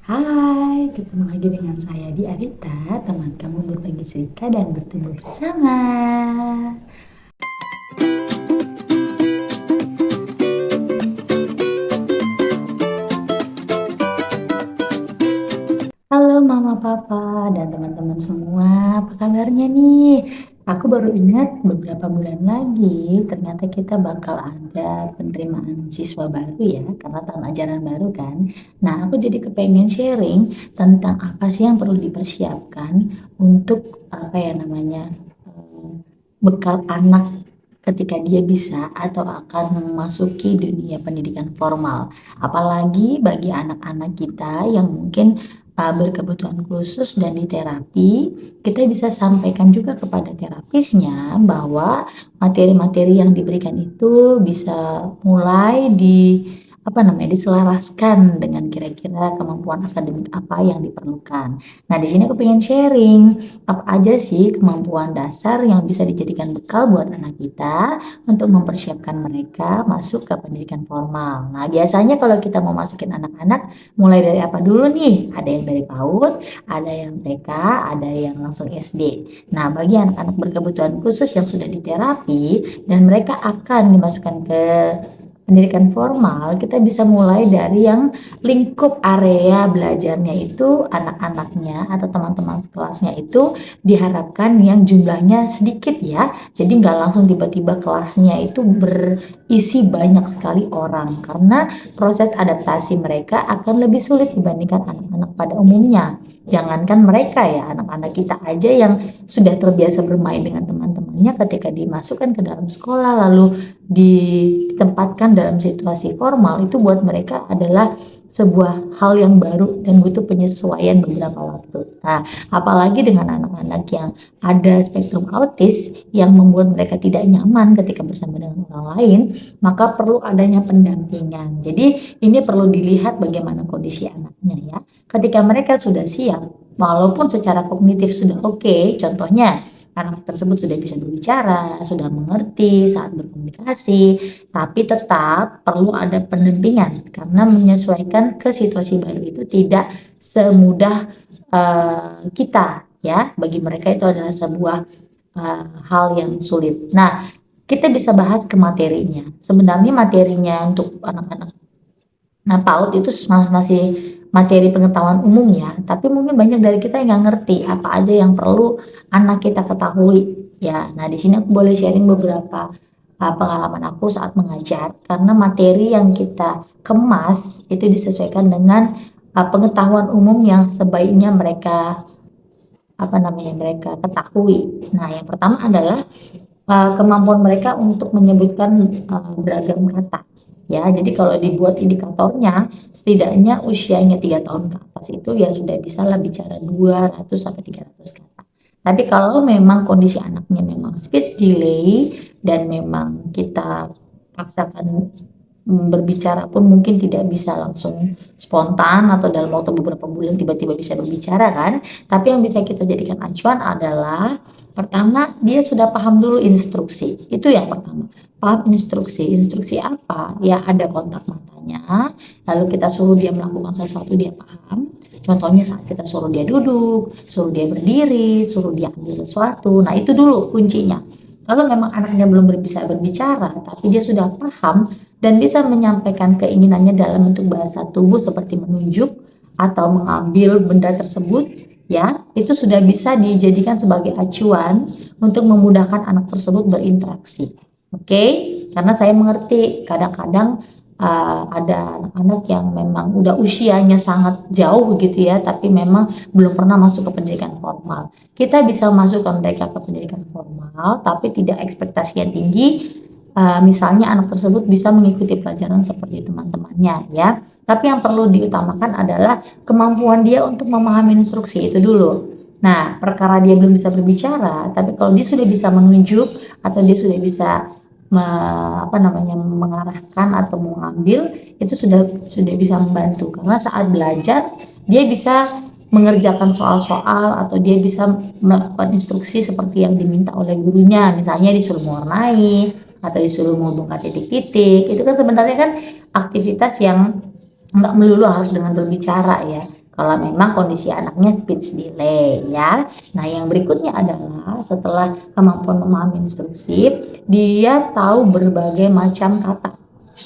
Hai, ketemu lagi dengan saya di Arita, teman kamu berbagi cerita dan bertumbuh bersama. Halo Mama Papa dan teman-teman semua, apa kabarnya nih? Aku baru ingat beberapa bulan lagi ternyata kita bakal ada penerimaan siswa baru ya, karena tahun ajaran baru kan. Nah, aku jadi kepengen sharing tentang apa sih yang perlu dipersiapkan untuk apa ya namanya eh, bekal anak ketika dia bisa atau akan memasuki dunia pendidikan formal. Apalagi bagi anak-anak kita yang mungkin berkebutuhan khusus dan di terapi, kita bisa sampaikan juga kepada terapisnya bahwa materi-materi yang diberikan itu bisa mulai diselaraskan dengan kira-kira kemampuan akademik apa yang diperlukan. Nah, di sini aku pengen sharing apa aja sih kemampuan dasar yang bisa dijadikan bekal buat anak kita untuk mempersiapkan mereka masuk ke pendidikan formal. Nah, biasanya kalau kita mau masukin anak-anak, mulai dari apa dulu nih? Ada yang dari PAUD, ada yang TK, ada yang langsung SD. Nah, bagi anak-anak berkebutuhan khusus yang sudah diterapi dan mereka akan dimasukkan ke pendidikan formal, kita bisa mulai dari yang lingkup area belajarnya itu anak-anaknya atau teman-teman kelasnya itu diharapkan yang jumlahnya sedikit ya. Jadi nggak langsung tiba-tiba kelasnya itu berisi banyak sekali orang karena proses adaptasi mereka akan lebih sulit dibandingkan anak-anak pada umumnya. Jangankan mereka ya, anak-anak kita aja yang sudah terbiasa bermain dengan teman-temannya ketika dimasukkan ke dalam sekolah lalu ditempatkan dalam situasi formal itu buat mereka adalah sebuah hal yang baru dan butuh penyesuaian beberapa waktu. Nah, apalagi dengan anak-anak yang ada spektrum autis yang membuat mereka tidak nyaman ketika bersama dengan orang lain, maka perlu adanya pendampingan. Jadi, ini perlu dilihat bagaimana kondisi anaknya ya. Ketika mereka sudah siap, walaupun secara kognitif sudah oke, contohnya anak tersebut sudah bisa berbicara, sudah mengerti saat berkomunikasi, tapi tetap perlu ada pendampingan karena menyesuaikan ke situasi baru itu tidak semudah kita ya. Bagi mereka itu adalah sebuah hal yang sulit. Nah, kita bisa bahas ke materinya. Sebenarnya materinya untuk anak-anak PAUD itu masih materi pengetahuan umum ya, tapi mungkin banyak dari kita yang nggak ngerti apa aja yang perlu anak kita ketahui ya. Nah, di sini aku boleh sharing beberapa pengalaman aku saat mengajar karena materi yang kita kemas itu disesuaikan dengan pengetahuan umum yang sebaiknya mereka ketahui. Nah, yang pertama adalah kemampuan mereka untuk menyebutkan beragam kata. Ya, jadi kalau dibuat indikatornya, setidaknya usianya 3 tahun ke atas itu ya sudah bisa lah bicara 200 sampai 300 kata. Tapi kalau memang kondisi anaknya memang speech delay dan memang kita paksakan berbicara pun mungkin tidak bisa langsung spontan atau dalam waktu beberapa bulan tiba-tiba bisa berbicara kan. Tapi yang bisa kita jadikan acuan adalah pertama dia sudah paham dulu instruksi. Itu yang pertama. Paham instruksi. Instruksi apa? Ya ada kontak matanya. Lalu kita suruh dia melakukan sesuatu dia paham. Contohnya saat kita suruh dia duduk, suruh dia berdiri, suruh dia ambil sesuatu. Nah, itu dulu kuncinya. Kalau memang anaknya belum bisa berbicara, tapi dia sudah paham dan bisa menyampaikan keinginannya dalam bentuk bahasa tubuh seperti menunjuk atau mengambil benda tersebut, ya, itu sudah bisa dijadikan sebagai acuan untuk memudahkan anak tersebut berinteraksi. Oke, karena saya mengerti kadang-kadang ada anak-anak yang memang udah usianya sangat jauh gitu ya, tapi memang belum pernah masuk ke pendidikan formal. Kita bisa masukkan mereka ke pendidikan formal, tapi tidak ekspektasi yang tinggi. Misalnya anak tersebut bisa mengikuti pelajaran seperti teman-temannya ya. Tapi yang perlu diutamakan adalah kemampuan dia untuk memahami instruksi itu dulu. Nah, perkara dia belum bisa berbicara, tapi kalau dia sudah bisa menunjuk atau dia sudah bisa mengarahkan atau mengambil, itu sudah bisa membantu karena saat belajar dia bisa mengerjakan soal-soal atau dia bisa melakukan instruksi seperti yang diminta oleh gurunya, misalnya disuruh mewarnai atau disuruh menghubungkan titik-titik. Itu kan sebenarnya kan aktivitas yang nggak melulu harus dengan berbicara ya. kalau memang kondisi anaknya speech delay ya. Nah, yang berikutnya adalah setelah kemampuan memahami instruksi, dia tahu berbagai macam kata.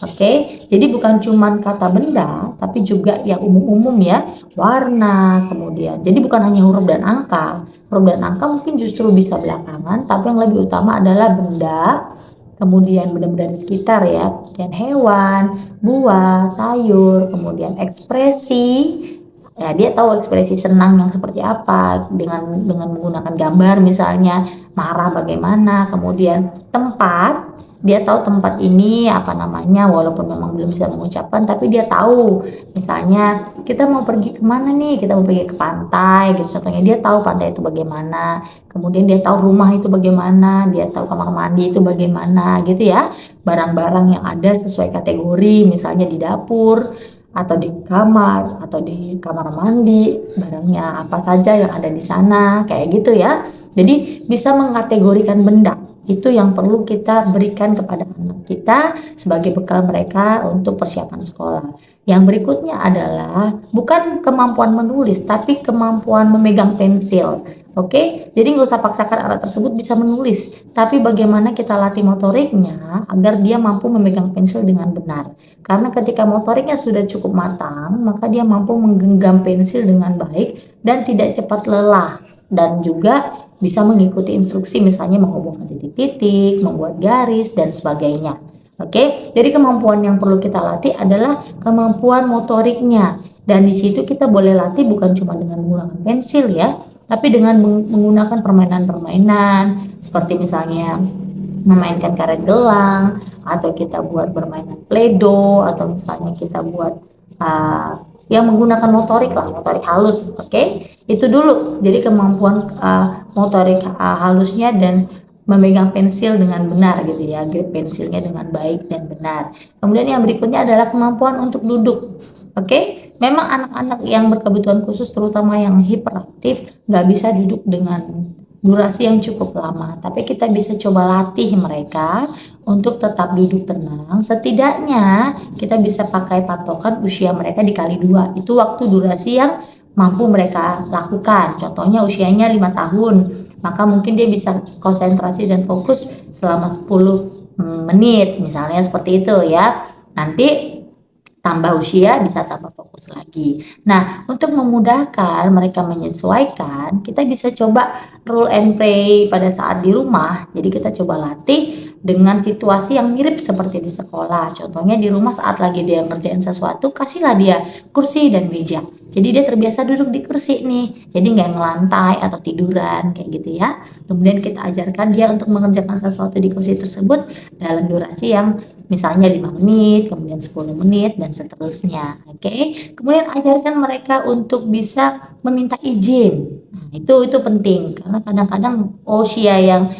Oke, jadi bukan cuma kata benda, tapi juga yang umum-umum ya, warna, kemudian. Jadi bukan hanya huruf dan angka. Huruf dan angka mungkin justru bisa belakangan, tapi yang lebih utama adalah benda, kemudian benda-benda di sekitar ya, kemudian hewan, buah, sayur, kemudian ekspresi. Ya, dia tahu ekspresi senang yang seperti apa dengan menggunakan gambar misalnya, marah bagaimana, kemudian tempat, dia tahu tempat ini apa namanya walaupun memang belum bisa mengucapkan tapi dia tahu. Misalnya kita mau pergi kemana nih, kita mau pergi ke pantai gitu contohnya, dia tahu pantai itu bagaimana, kemudian dia tahu rumah itu bagaimana, dia tahu kamar mandi itu bagaimana gitu ya. Barang-barang yang ada sesuai kategori misalnya di dapur atau di kamar atau di kamar mandi, barangnya apa saja yang ada di sana kayak gitu ya. Jadi bisa mengkategorikan benda. Itu yang perlu kita berikan kepada anak kita sebagai bekal mereka untuk persiapan sekolah. Yang berikutnya adalah bukan kemampuan menulis, tapi kemampuan memegang pensil. Oke, jadi nggak usah paksakan anak tersebut bisa menulis, tapi bagaimana kita latih motoriknya agar dia mampu memegang pensil dengan benar. Karena ketika motoriknya sudah cukup matang, maka dia mampu menggenggam pensil dengan baik dan tidak cepat lelah. Dan juga bisa mengikuti instruksi misalnya menghubungkan titik-titik, membuat garis, dan sebagainya. Oke, jadi kemampuan yang perlu kita latih adalah kemampuan motoriknya. Dan di situ kita boleh latih bukan cuma dengan menggunakan pensil ya, tapi dengan menggunakan permainan-permainan seperti misalnya memainkan karet gelang, atau kita buat permainan play-doh, atau misalnya kita buat yang menggunakan motorik lah, motorik halus. Oke, itu dulu. Jadi kemampuan motorik halusnya dan memegang pensil dengan benar gitu ya, grip pensilnya dengan baik dan benar. Kemudian yang berikutnya adalah kemampuan untuk duduk. Oke, memang anak-anak yang berkebutuhan khusus terutama yang hiperaktif nggak bisa duduk dengan durasi yang cukup lama, tapi kita bisa coba latih mereka untuk tetap duduk tenang. Setidaknya kita bisa pakai patokan usia mereka dikali 2, itu waktu durasi yang mampu mereka lakukan. Contohnya usianya 5 tahun, maka mungkin dia bisa konsentrasi dan fokus selama 10 menit, misalnya seperti itu ya. Nanti tambah usia bisa tambah fokus lagi. Nah, untuk memudahkan mereka menyesuaikan, kita bisa coba role and play pada saat di rumah. Jadi kita coba latih dengan situasi yang mirip seperti di sekolah. Contohnya di rumah saat lagi dia ngerjain sesuatu, kasihlah dia kursi dan meja. Jadi dia terbiasa duduk di kursi nih. Jadi nggak ngelantai atau tiduran kayak gitu ya. Kemudian kita ajarkan dia untuk mengerjakan sesuatu di kursi tersebut dalam durasi yang misalnya 5 menit, kemudian 10 menit, dan seterusnya. Oke. Kemudian ajarkan mereka untuk bisa meminta izin. Nah, itu penting karena kadang-kadang usia yang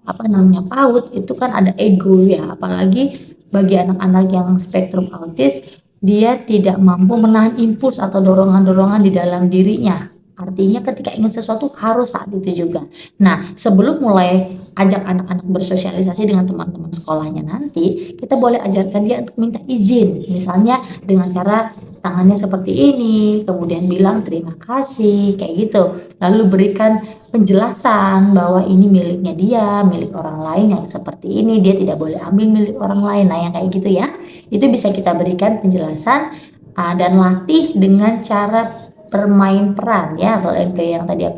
PAUD itu kan ada ego ya, apalagi bagi anak-anak yang spektrum autis, dia tidak mampu menahan impuls atau dorongan-dorongan di dalam dirinya. Artinya ketika ingin sesuatu harus saat itu juga. Nah, sebelum mulai ajak anak-anak bersosialisasi dengan teman-teman sekolahnya nanti, kita boleh ajarkan dia untuk minta izin. Misalnya dengan cara tangannya seperti ini, kemudian bilang terima kasih, kayak gitu. Lalu berikan penjelasan bahwa ini miliknya dia, milik orang lain yang seperti ini, dia tidak boleh ambil milik orang lain. Nah, yang kayak gitu ya, itu bisa kita berikan penjelasan dan latih dengan cara bermain peran ya, role and play yang tadi aku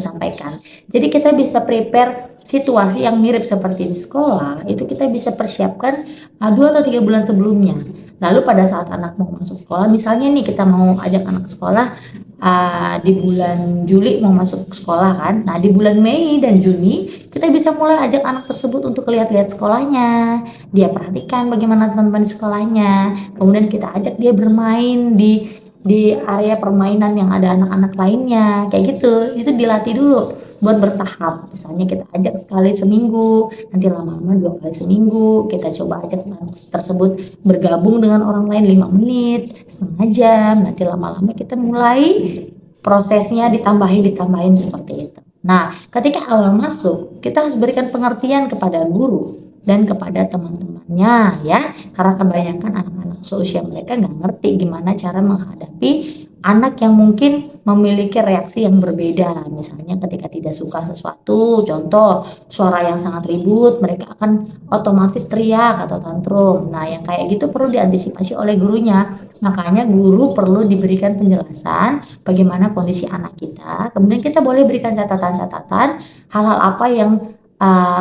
sampaikan. Jadi kita bisa prepare situasi yang mirip seperti di sekolah, itu kita bisa persiapkan 2 atau 3 bulan sebelumnya. Lalu pada saat anak mau masuk sekolah, misalnya nih kita mau ajak anak sekolah di bulan Juli mau masuk sekolah kan. Nah, di bulan Mei dan Juni kita bisa mulai ajak anak tersebut untuk lihat-lihat sekolahnya. Dia perhatikan bagaimana teman-teman di sekolahnya. Kemudian kita ajak dia bermain di area permainan yang ada anak-anak lainnya, kayak gitu. Itu dilatih dulu buat bertahap. Misalnya kita ajak sekali seminggu, nanti lama-lama 2 kali seminggu, kita coba ajak anak tersebut bergabung dengan orang lain 5 menit, setengah jam, nanti lama-lama kita mulai prosesnya ditambahin seperti itu. Nah, ketika awal masuk, kita harus berikan pengertian kepada guru dan kepada teman-temannya ya, karena kebanyakan anak-anak seusia mereka nggak ngerti gimana cara menghadapi anak yang mungkin memiliki reaksi yang berbeda, misalnya ketika tidak suka sesuatu, contoh suara yang sangat ribut, mereka akan otomatis teriak atau tantrum. Nah, yang kayak gitu perlu diantisipasi oleh gurunya. Makanya guru perlu diberikan penjelasan bagaimana kondisi anak kita. Kemudian kita boleh berikan catatan-catatan hal-hal apa yang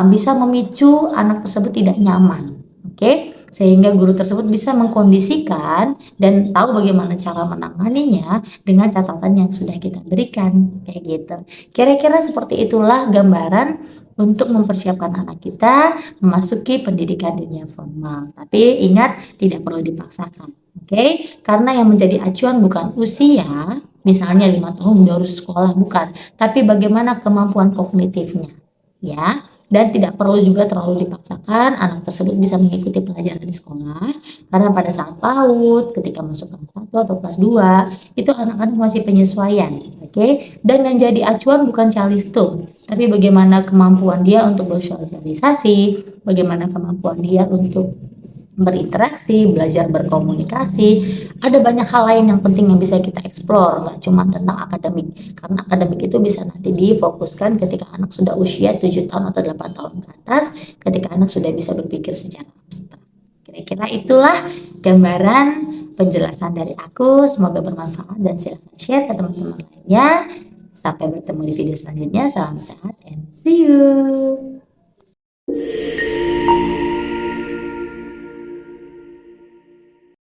bisa memicu anak tersebut tidak nyaman. Oke, sehingga guru tersebut bisa mengkondisikan dan tahu bagaimana cara menanganinya dengan catatan yang sudah kita berikan, kayak gitu. Kira-kira seperti itulah gambaran untuk mempersiapkan anak kita memasuki pendidikan dunia formal. Tapi ingat, tidak perlu dipaksakan, oke? Karena yang menjadi acuan bukan usia, misalnya 5 tahun udah harus sekolah, bukan. Tapi bagaimana kemampuan kognitifnya, ya. Dan tidak perlu juga terlalu dipaksakan anak tersebut bisa mengikuti pelajaran di sekolah, karena pada saat PAUD, ketika masuk kelas 1 atau kelas 2, itu anak-anak masih penyesuaian, oke? Dan yang jadi acuan bukan calistung, tapi bagaimana kemampuan dia untuk bersosialisasi, bagaimana kemampuan dia untuk berinteraksi, belajar berkomunikasi. Ada banyak hal lain yang penting yang bisa kita eksplor, nggak cuma tentang akademik. Karena akademik itu bisa nanti difokuskan ketika anak sudah usia 7 tahun atau 8 tahun ke atas, ketika anak sudah bisa berpikir secara abstrak. Kira-kira itulah gambaran penjelasan dari aku. Semoga bermanfaat dan silahkan share ke teman-teman lainnya. Sampai bertemu di video selanjutnya. Salam sehat and see you.